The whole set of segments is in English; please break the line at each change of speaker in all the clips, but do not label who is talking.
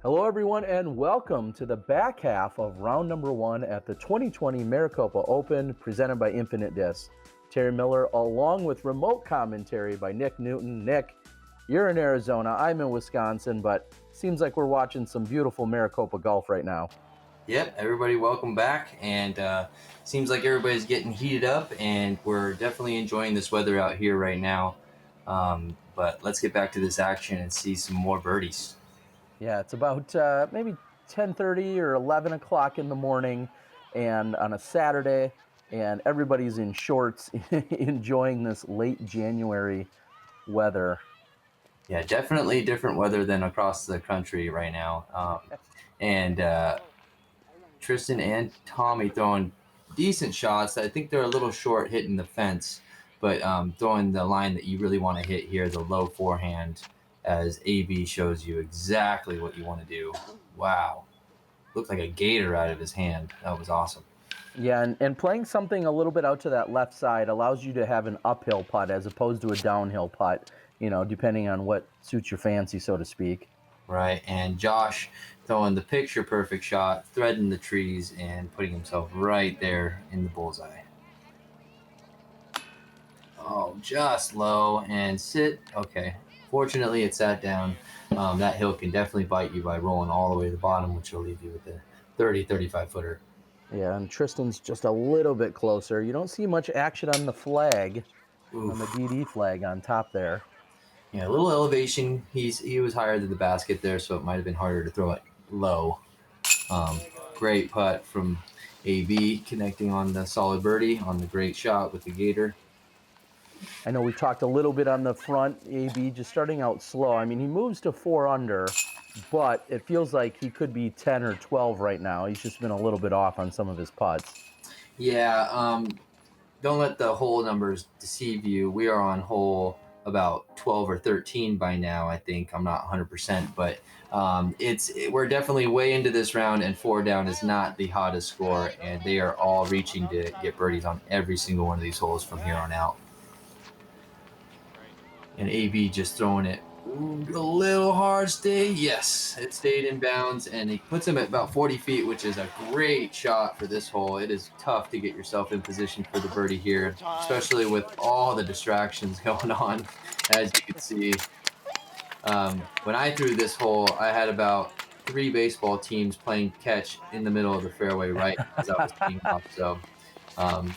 Hello, everyone, and welcome to the back half of round number 1 at the 2020 Maricopa Open, presented by Infinite Disc. Terry Miller, along with remote commentary by Nick Newton. Nick, you're in Arizona, I'm in Wisconsin, but seems like we're watching some beautiful Maricopa golf right now.
Yep, everybody, welcome back. And seems like everybody's getting heated up, and we're definitely enjoying this weather out here right now. But let's get back to this action and see some more birdies.
Yeah, it's about maybe 10:30 or 11 o'clock in the morning, and on a Saturday, and everybody's in shorts enjoying this late January weather.
Yeah, definitely different weather than across the country right now. And Tristan and Tommy throwing decent shots. I think they're a little short hitting the fence, but throwing the line that you really want to hit here, the low forehand, as AB shows you exactly what you want to do. Wow. Looked like a gator out of his hand. That was awesome.
Yeah, and playing something a little bit out to that left side allows you to have an uphill putt as opposed to a downhill putt, depending on what suits your fancy, so to speak.
Right, and Josh throwing the picture-perfect shot, threading the trees, and putting himself right there in the bullseye. Oh, just low and sit. Okay, fortunately it sat down. That hill can definitely bite you by rolling all the way to the bottom, which will leave you with a 35 footer.
Yeah, and Tristan's just a little bit closer. You don't see much action on the flag, on the
Oof.
DD flag on top there.
Yeah, a little elevation. He was higher than the basket there, so it might have been harder to throw it low. Great putt from AB, connecting on the solid birdie on the great shot with the gator.
I know we talked a little bit on the front, AB just starting out slow. I mean, he moves to 4 under, but it feels like he could be 10 or 12 right now. He's just been a little bit off on some of his putts.
Yeah, don't let the hole numbers deceive you. We are on hole about 12 or 13 by now, I think. I'm not 100%, but we're definitely way into this round, and 4 down is not the hottest score, and they are all reaching to get birdies on every single one of these holes from here on out. And AB just throwing it a little hard. Yes, it stayed in bounds, and he puts him at about 40 feet, which is a great shot for this hole. It is tough to get yourself in position for the birdie here, especially with all the distractions going on, as you can see. When I threw this hole, I had about 3 baseball teams playing catch in the middle of the fairway right as I was teeing off. So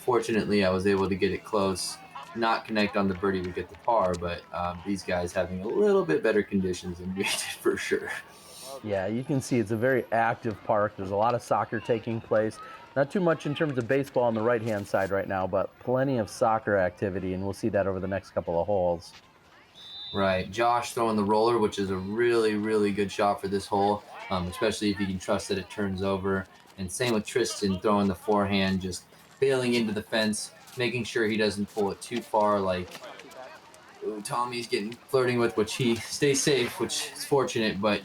fortunately, I was able to get it close, not connect on the birdie to get the par, but these guys having a little bit better conditions than we did for sure.
Yeah, you can see it's a very active park. There's a lot of soccer taking place. Not too much in terms of baseball on the right-hand side right now, but plenty of soccer activity, and we'll see that over the next couple of holes.
Right. Josh throwing the roller, which is a really, really good shot for this hole, especially if you can trust that it turns over. And same with Tristan throwing the forehand, just bailing into the fence, making sure he doesn't pull it too far like Tommy's getting flirting with, which he stays safe, which is fortunate, but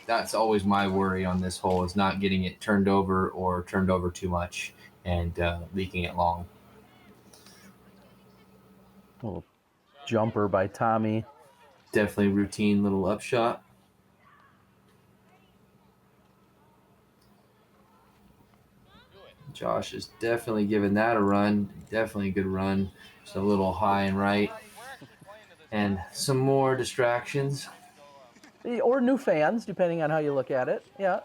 that's always my worry on this hole, is not getting it turned over or turned over too much and leaking it long.
Little jumper by Tommy.
Definitely routine little upshot. Josh is definitely giving that a run. Definitely a good run. Just a little high and right. And some more distractions.
Or new fans, depending on how you look at it. Yeah.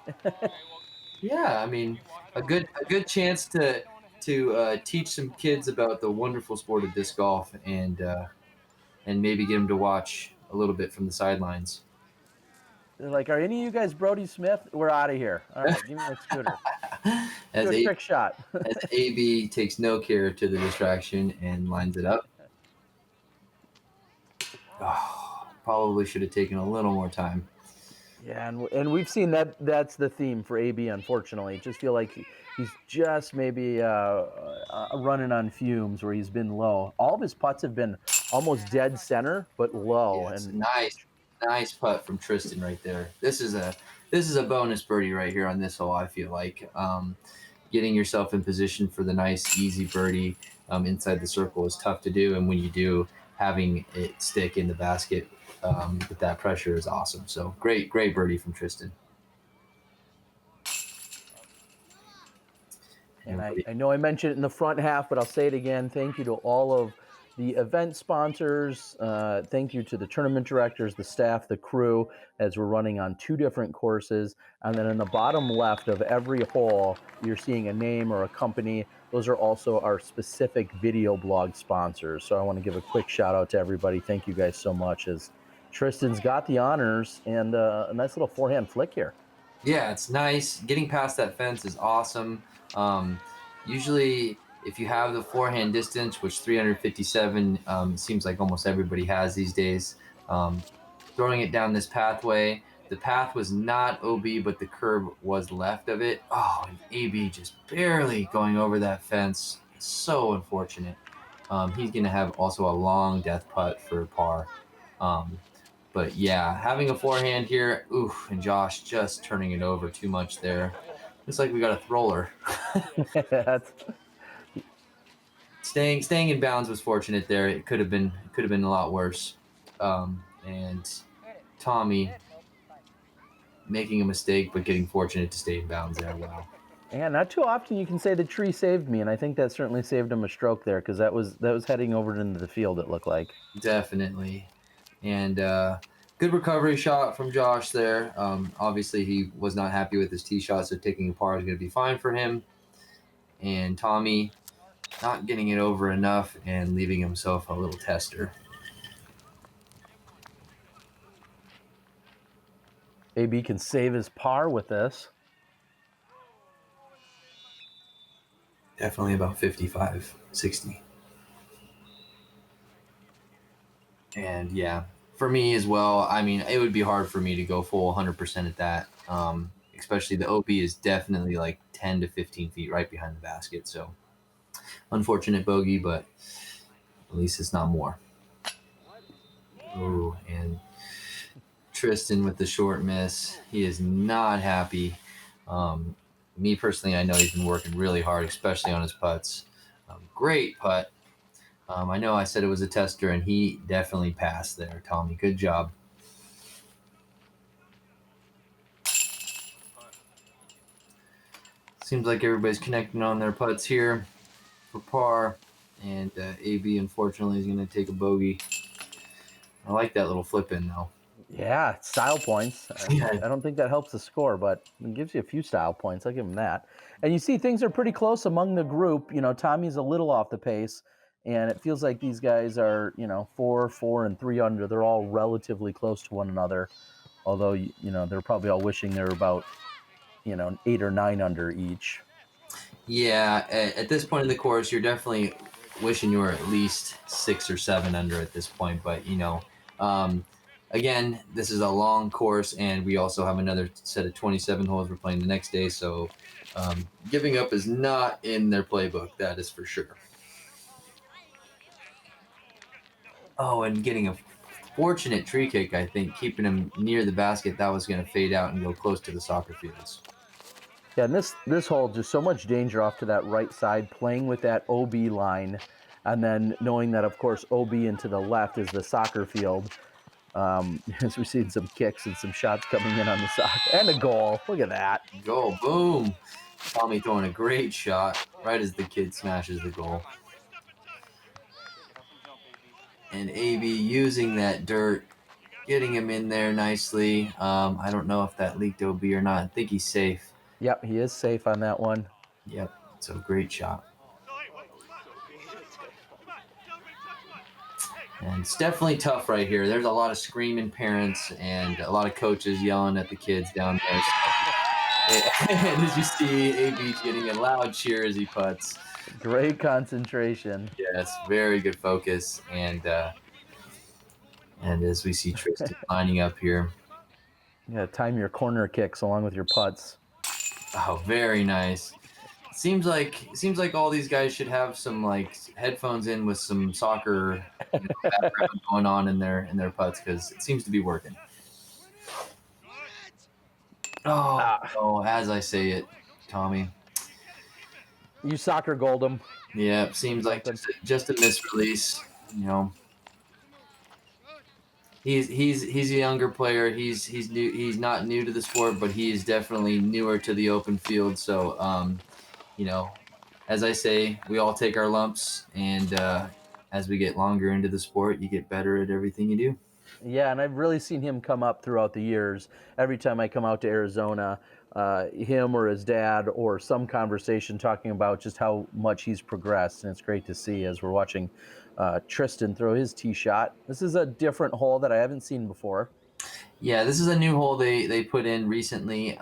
Yeah, I mean, a good chance to teach some kids about the wonderful sport of disc golf, and maybe get them to watch a little bit from the sidelines.
They're like, are any of you guys Brody Smith? We're out of here. All right, give me my scooter.
as
Do a
a
trick shot.
as AB takes no care to the distraction and lines it up. Oh, probably should have taken a little more time.
Yeah, and we've seen that's the theme for AB, unfortunately. Just feel like he's just maybe running on fumes where he's been low. All of his putts have been almost dead center, but low.
Yes,
And
nice putt from Tristan right there. This is a bonus birdie right here on this hole. I feel like getting yourself in position for the nice easy birdie inside the circle is tough to do, and when you do, having it stick in the basket with that pressure is awesome. So great birdie from Tristan.
And
Everybody.
I know I mentioned it in the front half, but I'll say it again. Thank you to all of the event sponsors. Thank you to the tournament directors, the staff, the crew, as we're running on 2 different courses. And then in the bottom left of every hole, you're seeing a name or a company. Those are also our specific video blog sponsors. So I want to give a quick shout out to everybody. Thank you guys so much, as Tristan's got the honors and a nice little forehand flick here.
Yeah, it's nice. Getting past that fence is awesome. Usually, if you have the forehand distance, which 357 seems like almost everybody has these days, throwing it down this pathway, the path was not OB, but the curb was left of it. Oh, and AB just barely going over that fence. So unfortunate. He's going to have also a long death putt for par. But yeah, having a forehand here, oof, and Josh just turning it over too much there. Looks like we got a thrower.
That's
Staying in bounds was fortunate there. It could have been a lot worse. And Tommy making a mistake, but getting fortunate to stay in bounds there. Wow.
Yeah, not too often you can say the tree saved me, and I think that certainly saved him a stroke there, because that was heading over into the field, it looked like.
Definitely. And good recovery shot from Josh there. Obviously, he was not happy with his tee shot, so taking a par is going to be fine for him. And Tommy not getting it over enough and leaving himself a little tester.
AB can save his par with this.
Definitely about 55, 60. And yeah, for me as well, I mean, it would be hard for me to go full 100% at that. Especially the OB is definitely like 10 to 15 feet right behind the basket. So unfortunate bogey, but at least it's not more. Ooh, and Tristan with the short miss. He is not happy. Me personally, I know he's been working really hard, especially on his putts. Great putt. I know I said it was a tester, and he definitely passed there, Tommy. Good job. Seems like everybody's connecting on their putts here for par, and AB, unfortunately, is going to take a bogey. I like that little flip in, though.
Yeah, style points.
Yeah.
I don't think that helps the score, but it gives you a few style points. I'll give him that. And you see things are pretty close among the group. You know, Tommy's a little off the pace, and it feels like these guys are, 4, 4, and 3 under. They're all relatively close to one another, although, they're probably all wishing they're about, 8 or 9 under each.
Yeah, at this point in the course, you're definitely wishing you were at least 6 or 7 under at this point. But, again, this is a long course, and we also have another set of 27 holes we're playing the next day. So giving up is not in their playbook, that is for sure. Oh, and getting a fortunate tree kick, I think, keeping him near the basket. That was going to fade out and go close to the soccer fields.
Yeah, and this hole, just so much danger off to that right side, playing with that OB line, and then knowing that, of course, OB into the left is the soccer field. As we're seeing some kicks and some shots coming in on the side, and a goal. Look at that.
Goal, boom. Tommy throwing a great shot right as the kid smashes the goal. And AB using that dirt, getting him in there nicely. I don't know if that leaked OB or not. I think he's safe.
Yep, he is safe on that one.
Yep, so great shot. And it's definitely tough right here. There's a lot of screaming parents and a lot of coaches yelling at the kids down there. And as you see, AB's getting a loud cheer as he putts.
Great concentration.
Yes, very good focus. And as we see Tristan lining up here.
Yeah, time your corner kicks along with your putts.
Oh, very nice. Seems like all these guys should have some like headphones in with some soccer background going on in their putts, because it seems to be working. Oh, as I say it, Tommy.
You soccer gold him.
Yeah, seems like just a misrelease. He's a younger player. He's new. He's not new to the sport, but he is definitely newer to the open field. So as I say, we all take our lumps, and as we get longer into the sport, you get better at everything you do.
Yeah, and I've really seen him come up throughout the years. Every time I come out to Arizona, him or his dad or some conversation talking about just how much he's progressed, and it's great to see as we're watching Tristan throw his tee shot. This is a different hole that I haven't seen before.
Yeah, this is a new hole they put in recently.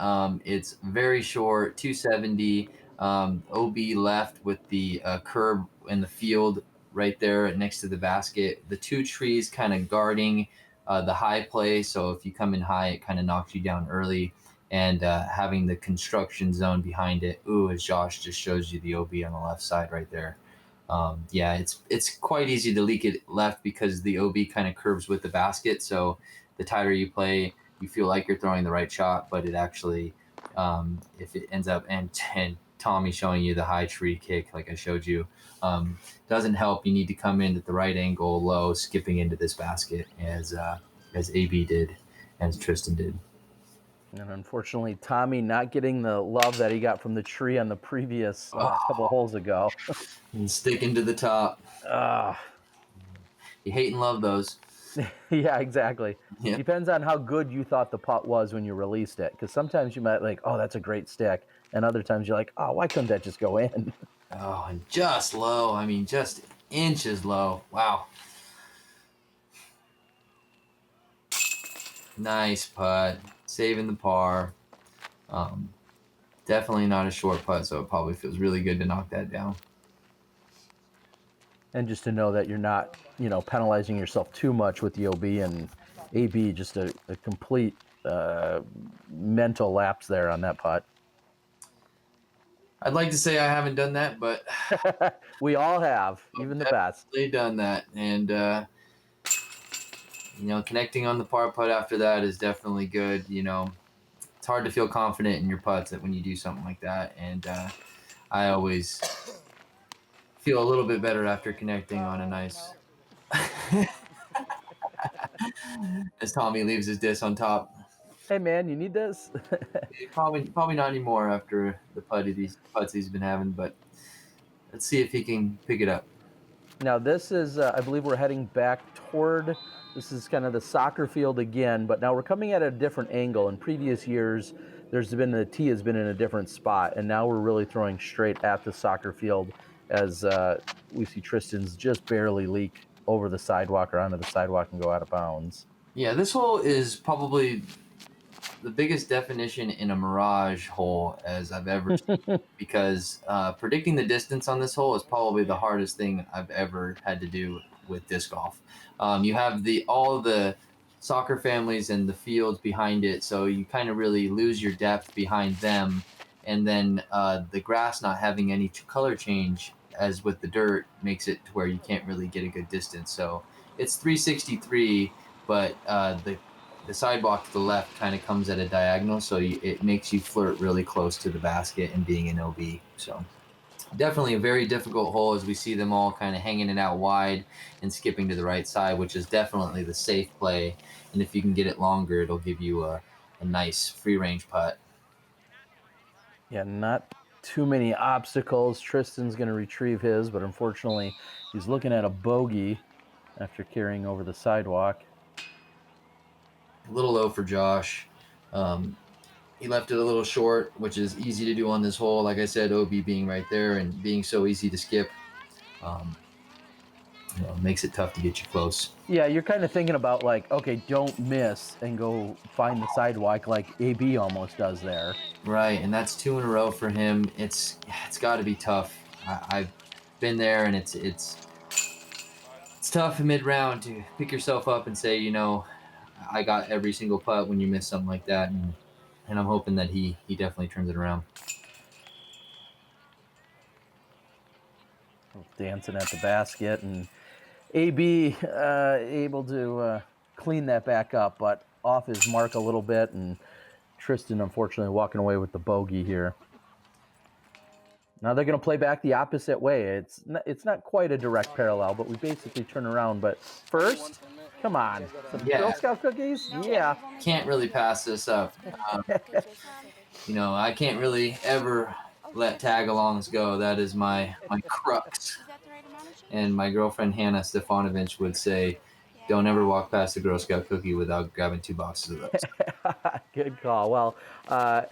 It's very short, 270. OB left with the curb in the field right there next to the basket. The two trees kind of guarding the high play. So if you come in high, it kind of knocks you down early. And having the construction zone behind it. Ooh, as Josh just shows you the OB on the left side right there. Yeah, it's quite easy to leak it left because the OB kind of curves with the basket. So the tighter you play, you feel like you're throwing the right shot, but it actually, if it ends up and Tommy showing you the high tree kick like I showed you, doesn't help. You need to come in at the right angle, low, skipping into this basket as AB did, as Tristan did.
And unfortunately, Tommy not getting the love that he got from the tree on the previous couple holes ago.
And sticking to the top. You hate and love those.
Yeah, exactly.
Yeah.
Depends on how good you thought the putt was when you released it. Because sometimes you might like, oh, that's a great stick. And other times you're like, oh, why couldn't that just go in?
Oh, and just low. I mean, just inches low. Wow. Nice putt. Saving the par. Definitely not a short putt, so it probably feels really good to knock that down.
And just to know that you're not, penalizing yourself too much with the OB and AB, just a complete mental lapse there on that putt.
I'd like to say I haven't done that, but
we all have, even the best.
They've done that, and connecting on the par putt after that is definitely good. It's hard to feel confident in your putts when you do something like that, and I always feel a little bit better after connecting on a nice. As Tommy leaves his disc on top.
Hey man, you need this?
Probably not anymore after the putts he's been having, but let's see if he can pick it up.
Now this is, I believe we're heading back toward, this is kind of the soccer field again, but now we're coming at a different angle. In previous years, the tee has been in a different spot, and now we're really throwing straight at the soccer field as we see Tristan's just barely leak over the sidewalk or onto the sidewalk and go out of bounds.
Yeah, this hole is probably the biggest definition in a mirage hole as I've ever seen because predicting the distance on this hole is probably the hardest thing I've ever had to do with disc golf. You have all the soccer families and the fields behind it, so you kind of really lose your depth behind them, and then the grass not having any color change as with the dirt makes it to where you can't really get a good distance. So it's 363, but the sidewalk to the left kind of comes at a diagonal, so it makes you flirt really close to the basket and being an OB. So definitely a very difficult hole as we see them all kind of hanging it out wide and skipping to the right side, which is definitely the safe play. And if you can get it longer, it'll give you a nice free range putt.
Yeah, not too many obstacles. Tristan's going to retrieve his, but unfortunately he's looking at a bogey after carrying over the sidewalk.
A little low for Josh. He left it a little short, which is easy to do on this hole. Like I said, OB being right there and being so easy to skip, makes it tough to get you close.
Yeah, you're kind of thinking about like, okay, don't miss and go find the sidewalk like AB almost does there.
Right, and that's 2 in a row for him. It's got to be tough. I've been there, and it's tough mid round to pick yourself up and say, I got every single putt when you miss something like that, and I'm hoping that he definitely turns it around.
Dancing at the basket, and AB able to clean that back up, but off his mark a little bit, and Tristan unfortunately walking away with the bogey here. Now they're going to play back the opposite way. It's not quite a direct parallel, but we basically turn around. But first, come on, some Girl Scout cookies? Yeah.
Can't really pass this up. I can't really ever let tag-alongs go. That is my crux. And my girlfriend Hannah Stefanovic would say, "Don't ever walk past a Girl Scout cookie without grabbing 2 boxes of those."
Good call. Well, uh,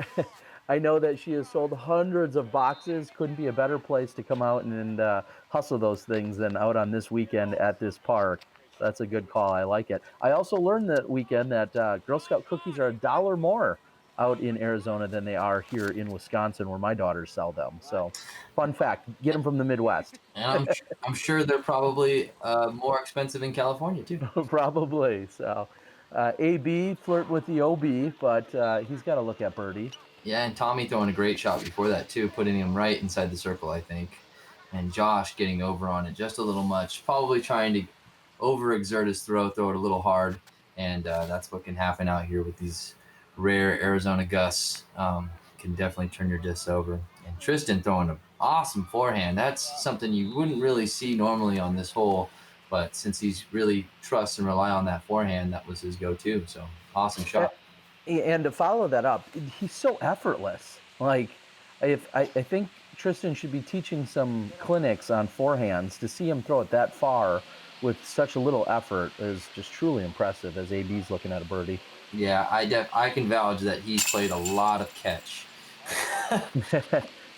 I know that she has sold hundreds of boxes. Couldn't be a better place to come out and hustle those things than out on this weekend at this park. So that's a good call. I like it. I also learned that weekend that Girl Scout cookies are $1 more out in Arizona than they are here in Wisconsin, where my daughters sell them. So, fun fact: get them from the Midwest.
And I'm sure they're probably more expensive in California too.
Probably. So, AB flirt with the OB, but he's got to look at Birdie.
Yeah, and Tommy throwing a great shot before that too, putting him right inside the circle, I think. And Josh getting over on it just a little much, probably trying to overexert his throw it a little hard, and that's what can happen out here with these rare Arizona gusts. Can definitely turn your discs over. And Tristan throwing an awesome forehand. That's something you wouldn't really see normally on this hole, but since he's really trusts and rely on that forehand, that was his go-to. So awesome shot.
And to follow that up, he's so effortless. Like, if I think Tristan should be teaching some clinics on forehands. To see him throw it that far with such a little effort is just truly impressive. As AB's looking at a birdie.
Yeah, I can vouch that he's played a lot of catch.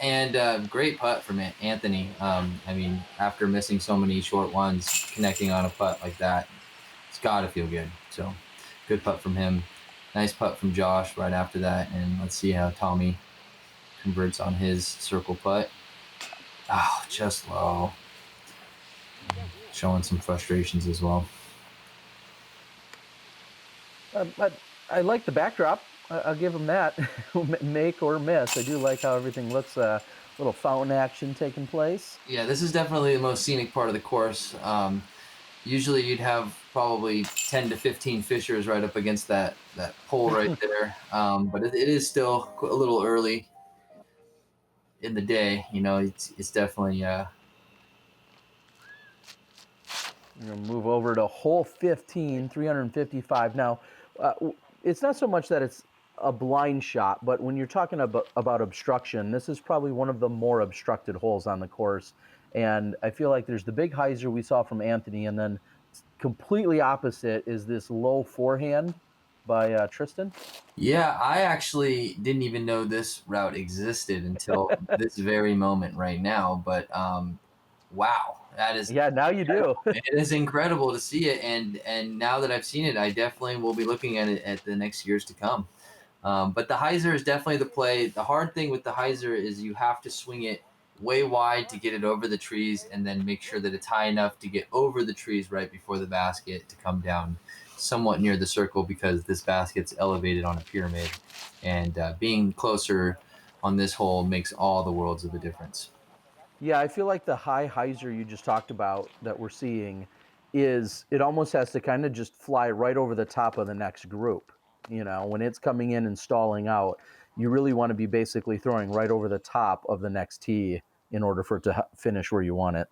And great putt from Anthony. I mean, after missing so many short ones, connecting on a putt like that, it's got to feel good. So, good putt from him. Nice putt from Josh right after that. And let's see how Tommy converts on his circle putt. Oh, just low. Showing some frustrations as well.
I like the backdrop. I'll give him that. Make or miss. I do like how everything looks. Little fountain action taking place.
Yeah, this is definitely the most scenic part of the course. Usually you'd have probably 10 to 15 fishers right up against that pole right there. But it is still a little early in the day. You know, it's definitely
We're going to move over to hole 15, 355. Now, it's not so much that it's a blind shot, but when you're talking about obstruction, this is probably one of the more obstructed holes on the course. And I feel like there's the big hyzer we saw from Anthony, and then completely opposite is this low forehand by Tristan.
Yeah, I actually didn't even know this route existed until this very moment right now. But wow, that is
now you do.
It is incredible to see it, and now that I've seen it, I definitely will be looking at it at the next years to come. But the hyzer is definitely the play. The hard thing with the hyzer is you have to swing it way wide to get it over the trees, and then make sure that it's high enough to get over the trees right before the basket to come down somewhat near the circle, because this basket's elevated on a pyramid, and being closer on this hole makes all the worlds of the difference.
Yeah, I feel like the high hyzer you just talked about that we're seeing it almost has to kind of just fly right over the top of the next group. You know, when it's coming in and stalling out, you really want to be basically throwing right over the top of the next tee in order for it to finish where you want it.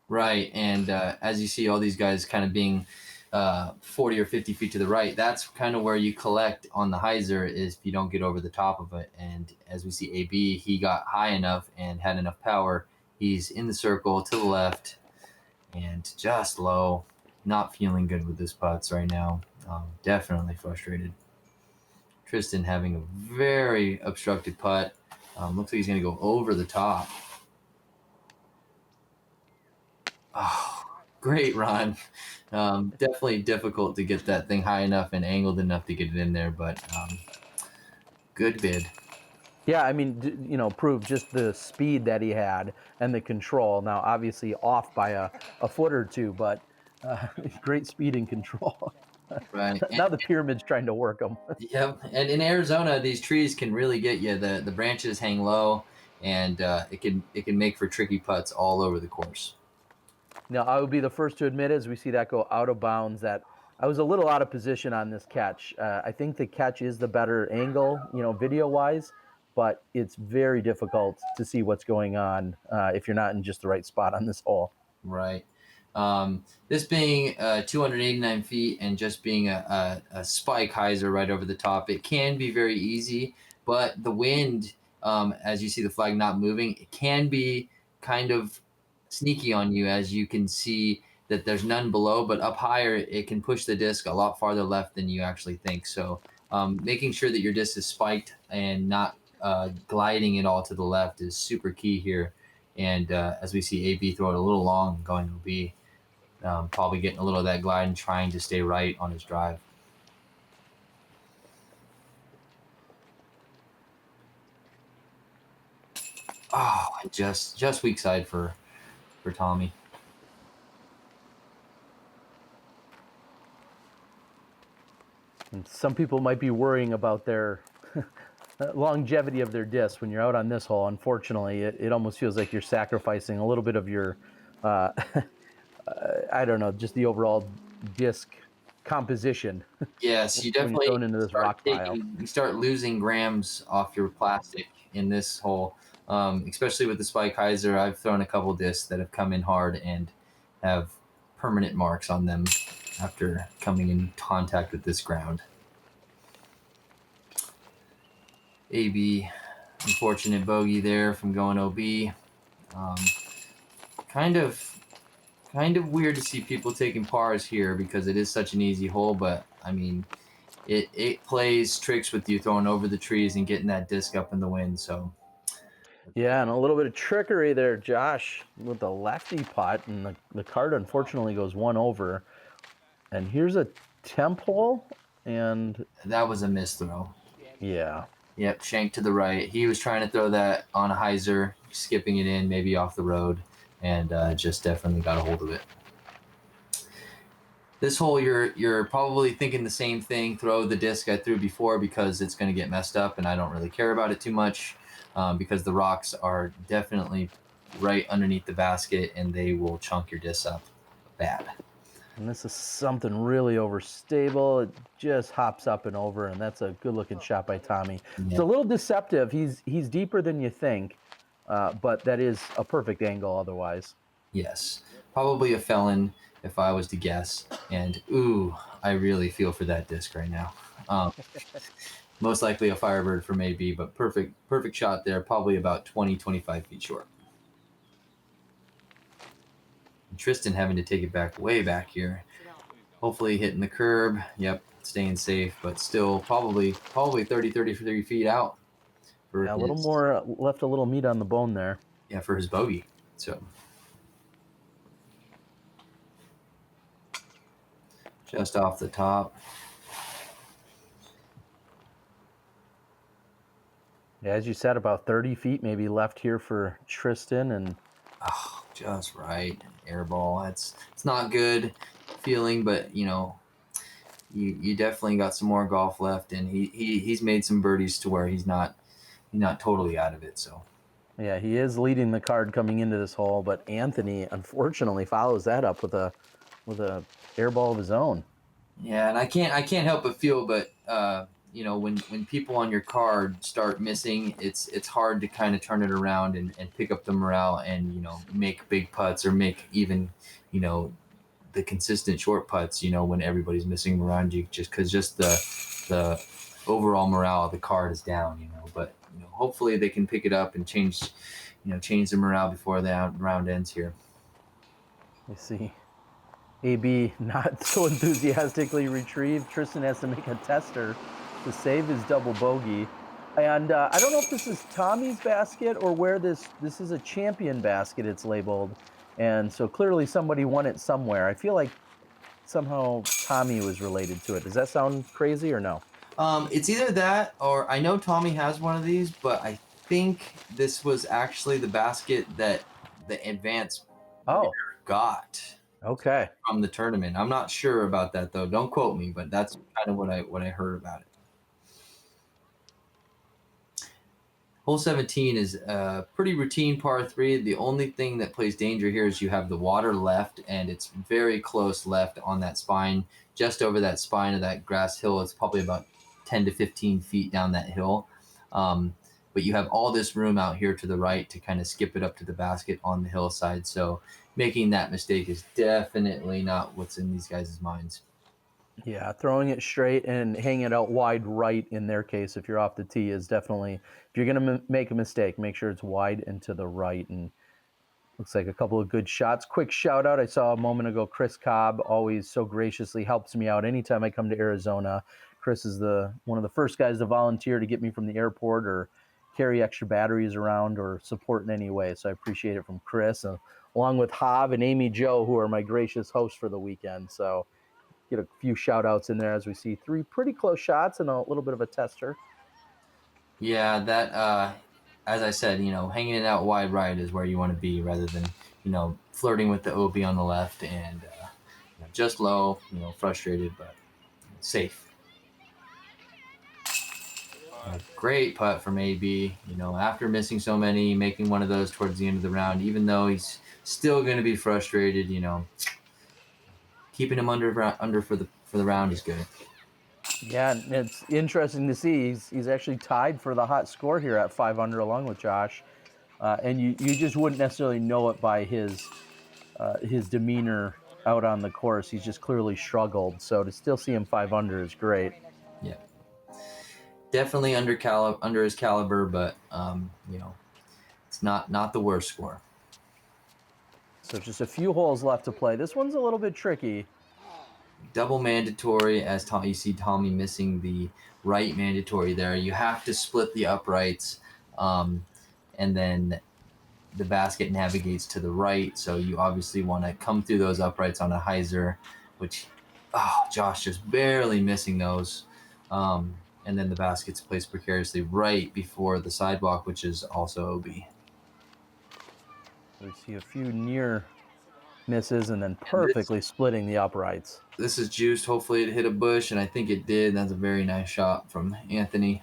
Right, and as you see all these guys kind of being 40 or 50 feet to the right, that's kind of where you collect on the hyzer, is if you don't get over the top of it. And as we see AB, he got high enough and had enough power. He's in the circle to the left and just low. Not feeling good with this putts right now. Definitely frustrated. Tristan having a very obstructed putt. Looks like he's going to go over the top. Oh, great run. Definitely difficult to get that thing high enough and angled enough to get it in there, but good bid.
Yeah, I mean, prove just the speed that he had and the control. Now, obviously off by a foot or two, but great speed and control.
Right.
Now the pyramid's trying to work them.
Yep. And in Arizona, these trees can really get you. The branches hang low, and it can make for tricky putts all over the course.
Now, I would be the first to admit, as we see that go out of bounds, that I was a little out of position on this catch. I think the catch is the better angle, video-wise, but it's very difficult to see what's going on if you're not in just the right spot on this hole.
Right. This being 289 feet and just being a spike hyzer right over the top, it can be very easy, but the wind as you see the flag not moving, it can be kind of sneaky on you, as you can see that there's none below, but up higher, it can push the disc a lot farther left than you actually think. So making sure that your disc is spiked and not gliding it all to the left is super key here. And as we see AB throw it a little long, going OB, probably getting a little of that glide and trying to stay right on his drive. Oh, just weak side for Tommy.
And some people might be worrying about their longevity of their disc when you're out on this hole. Unfortunately, it almost feels like you're sacrificing a little bit of your, I don't know, just the overall disc composition.
Yes, you
when you're
definitely
thrown into this rock pile.
you start losing grams off your plastic in this hole, especially with the spike hyzer. I've thrown a couple discs that have come in hard and have permanent marks on them after coming in contact with this ground. AB, unfortunate bogey there from going OB. Kind of weird to see people taking pars here because it is such an easy hole, but I mean, it plays tricks with you throwing over the trees and getting that disc up in the wind. So
Yeah, and a little bit of trickery there, Josh, with the lefty putt, and the card unfortunately goes one over. And here's a temp hole, and
that was a missed throw.
Yeah.
Yep, shank to the right. He was trying to throw that on a hyzer, skipping it in, maybe off the road, and just definitely got a hold of it. This hole, you're probably thinking the same thing. Throw the disc I threw before because it's going to get messed up, and I don't really care about it too much because the rocks are definitely right underneath the basket, and they will chunk your disc up bad.
And this is something really overstable. It just hops up and over, and that's a good-looking shot by Tommy. Yeah. It's a little deceptive. He's deeper than you think, but that is a perfect angle otherwise.
Yes, probably a felon if I was to guess. And ooh, I really feel for that disc right now. Most likely a Firebird from AB, but perfect shot there, probably about 20-25 feet short. And Tristan having to take it back way back here. Hopefully hitting the curb. Yep, staying safe, but still probably 33 feet out.
Yeah, a little more, left a little meat on the bone there.
Yeah, for his bogey. So just off the top.
Yeah, as you said, about 30 feet maybe left here for Tristan, and
just right. Air ball. It's not good feeling, but you know, you definitely got some more golf left, and he's made some birdies to where he's not totally out of it. So
yeah, he is leading the card coming into this hole, but Anthony unfortunately follows that up with a air ball of his own.
Yeah, and I can't help but feel, but you know, when people on your card start missing, it's hard to kind of turn it around and pick up the morale and, you know, make big putts or make even, you know, the consistent short putts, you know, when everybody's missing around you, just because the overall morale of the card is down, you know. But you know, hopefully they can pick it up and change the morale before the round ends here.
You see AB not so enthusiastically retrieved. Tristan has to make a tester to save his double bogey. And I don't know if this is Tommy's basket or where this is a champion basket, it's labeled. And so clearly somebody won it somewhere. I feel like somehow Tommy was related to it. Does that sound crazy or no?
It's either that or I know Tommy has one of these, but I think this was actually the basket that the advance got.
Okay.
From the tournament. I'm not sure about that though. Don't quote me, but that's kind of what I heard about it. Hole 17 is a pretty routine par 3. The only thing that plays danger here is you have the water left, and it's very close left on that spine, just over that spine of that grass hill. It's probably about 10 to 15 feet down that hill. But you have all this room out here to the right to kind of skip it up to the basket on the hillside. So making that mistake is definitely not what's in these guys' minds.
Yeah, throwing it straight and hanging it out wide right in their case, if you're off the tee, is definitely, if you're going to make a mistake, make sure it's wide and to the right. And looks like a couple of good shots. Quick shout out. I saw a moment ago, Chris Cobb always so graciously helps me out anytime I come to Arizona. Chris is one of the first guys to volunteer to get me from the airport or carry extra batteries around or support in any way. So I appreciate it from Chris, along with Hav and Amy Joe, who are my gracious hosts for the weekend. So get a few shout outs in there as we see 3 pretty close shots and a little bit of a tester.
Yeah, that as I said, hanging it out wide right is where you want to be rather than, flirting with the OB on the left and just low, frustrated but safe. A great putt from AB. After missing so many, making one of those towards the end of the round, even though he's still going to be frustrated, keeping him under for the round is good.
Yeah, it's interesting to see. He's actually tied for the hot score here at 5 under, along with Josh. And you just wouldn't necessarily know it by his demeanor out on the course. He's just clearly struggled. So to still see him 5 under is great.
Yeah, definitely under his caliber, but it's not the worst score.
So just a few holes left to play. This one's a little bit tricky.
Double mandatory, as you see Tommy missing the right mandatory there. You have to split the uprights, and then the basket navigates to the right. So you obviously want to come through those uprights on a hyzer, which, Josh just barely missing those. And then the basket's placed precariously right before the sidewalk, which is also OB.
We see a few near misses and then perfectly splitting the uprights.
This is juiced. Hopefully it hit a bush, and I think it did. That's a very nice shot from Anthony.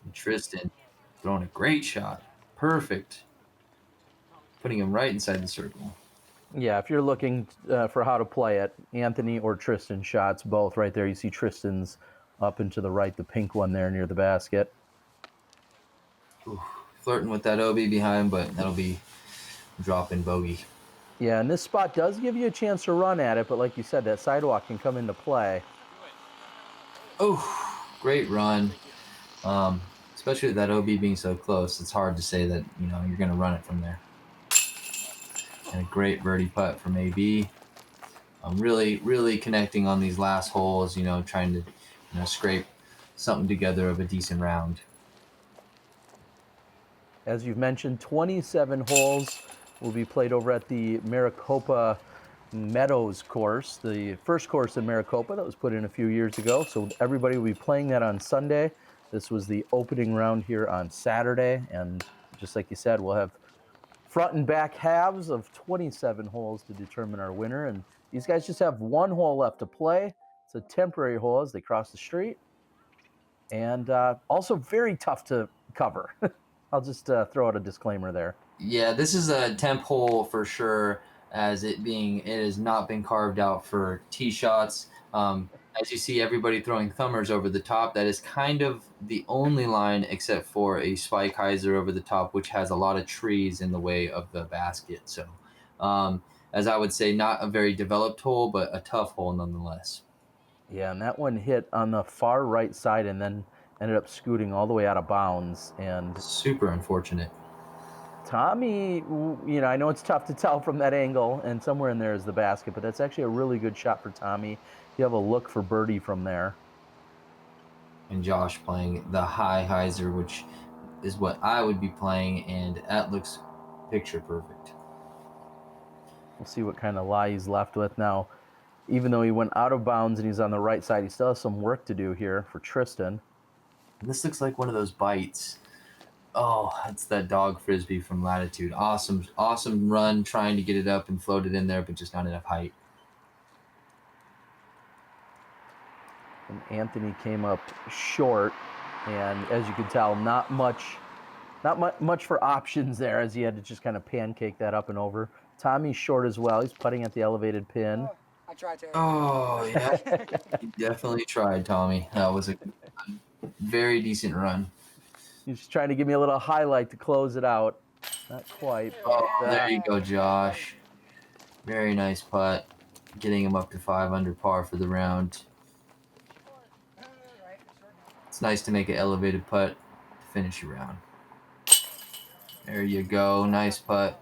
And Tristan throwing a great shot. Perfect. Putting him right inside the circle.
Yeah, if you're looking for how to play it, Anthony or Tristan shots, both right there. You see Tristan's up and to the right, the pink one there near the basket.
Ooh, flirting with that OB behind, but that'll be dropping bogey.
Yeah, and this spot does give you a chance to run at it, but like you said, that sidewalk can come into play.
Oh, great run. Especially with that OB being so close, it's hard to say that you're going to run it from there. And a great birdie putt from AB. I'm really connecting on these last holes. Trying to scrape something together of a decent round.
As you've mentioned, 27 holes will be played over at the Maricopa Meadows course, the first course in Maricopa that was put in a few years ago. So everybody will be playing that on Sunday. This was the opening round here on Saturday. And just like you said, we'll have front and back halves of 27 holes to determine our winner. And these guys just have one hole left to play. It's a temporary hole as they cross the street. And also very tough to cover. I'll just throw out a disclaimer there.
Yeah, this is a temp hole for sure, as it has not been carved out for tee shots. As you see everybody throwing thumbers over the top, that is kind of the only line except for a spike hyzer over the top, which has a lot of trees in the way of the basket. So, as I would say, not a very developed hole, but a tough hole nonetheless.
Yeah, and that one hit on the far right side and then ended up scooting all the way out of bounds. And
super unfortunate.
Tommy, I know it's tough to tell from that angle, and somewhere in there is the basket, but that's actually a really good shot for Tommy. You have a look for birdie from there.
And Josh playing the high hyzer, which is what I would be playing, and that looks picture perfect.
We'll see what kind of lie he's left with now. Even though he went out of bounds and he's on the right side, he still has some work to do here for Tristan.
And this looks like one of those bites. Oh, it's that dog frisbee from Latitude. Awesome run, trying to get it up and float it in there, but just not enough height.
And Anthony came up short, and as you can tell, not much for options there, as he had to just kind of pancake that up and over. Tommy's short as well. He's putting at the elevated pin.
I tried to.
Oh, yeah. He definitely tried, Tommy. That was a very decent run.
He's trying to give me a little highlight to close it out. Not quite,
Oh,
but
there you go, Josh. Very nice putt. Getting him up to 5 under par for the round. It's nice to make an elevated putt to finish your round. There you go. Nice putt.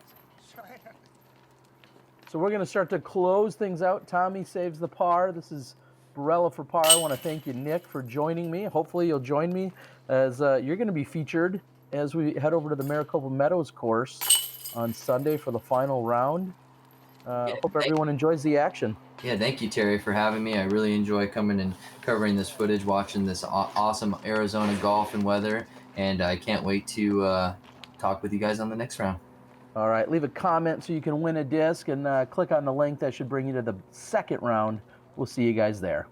so we're going to start to close things out. Tommy saves the par. This is Barela for par. I want to thank you, Nick, for joining me. Hopefully you'll join me as you're going to be featured as we head over to the Maricopa Meadows course on Sunday for the final round. Hope everyone enjoys the action.
Yeah, thank you, Terry, for having me. I really enjoy coming and covering this footage, watching this awesome Arizona golf and weather, and I can't wait to talk with you guys on the next round.
All right, leave a comment so you can win a disc, and click on the link that should bring you to the second round. We'll see you guys there.